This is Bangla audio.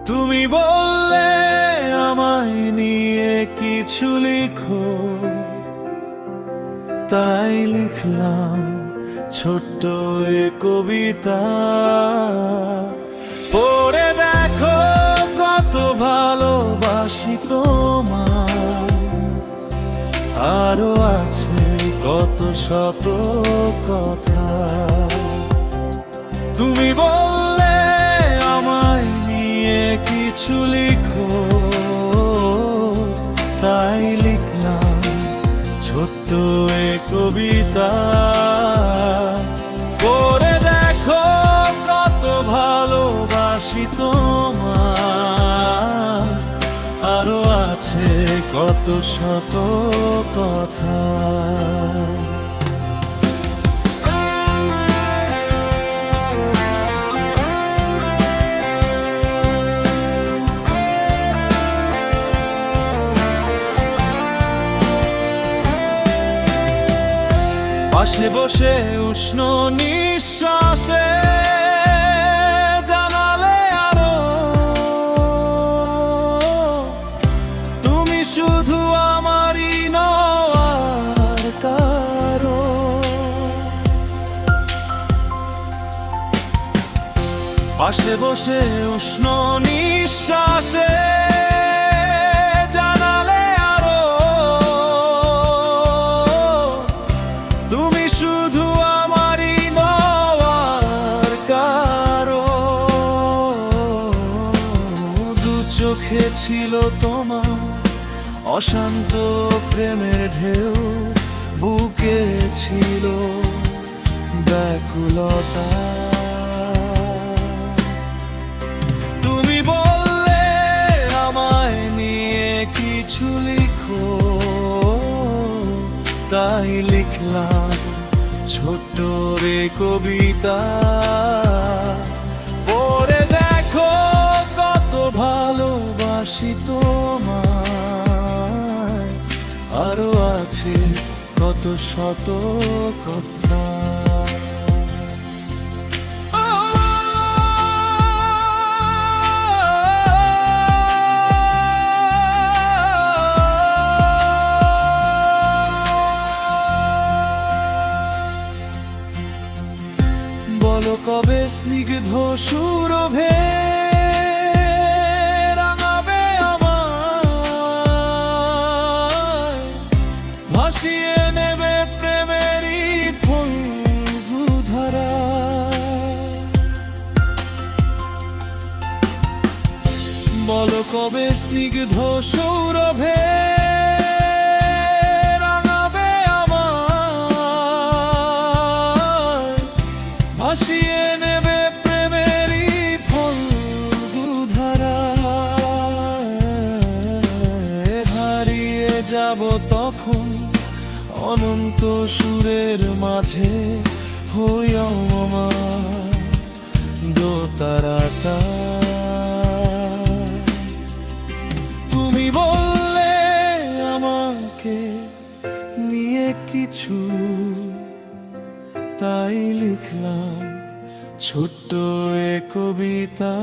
তুমি বললে আমায় নিয়ে কিছু লিখো, তাই লিখলাম ছোট্ট এ কবিতা। পড়ে দেখো কত ভালোবাসি তোমায়, আরো আছে কত শত কথা। তুমি বললে আমায় নিয়ে কিছু লিখো, তাই লিখলাম ছোট্ট এ কবিতা। পড়ে দেখো কত ভালোবাসি তোমায়, আরো আছে কত শত কথা। পাশে বসে উষ্ণ নিঃশ্বাসে জানালে আরো, তুমি শুধু আমারই নও আর কারো। পাশে বসে উষ্ণ নিঃশ্বাসে চোখে ছিল তোমার অশান্ত প্রেমের ঢেউ, বুকে ছিল ব্যাকুলতা। তুমি বললে আমায় নিয়ে কিছু লিখো, তাই লিখলাম ছোট্ট রে কবিতা। পড়ে দেখো কত ভালোবাসি তোমায়, আরো আছে কত শত কথা। বলো কবে স্নিগ্ধ সুরভে রাঙাবে আমায়, ভাসিয়ে নেবে প্রেমেরই ফল্গুধারা। বলো কবে স্নিগ্ধ সৌরভে ভাসিয়ে নেবে প্রেমেরই ফল্গুধারা। হারিয়ে যাব তখন অনন্ত সুরের মাঝে, হইয়া আমার দোতারাটা। তুমি বললে আমাকে নিয়ে কিছু, তাই লিখলাম ছোট্ট এ কবিতা।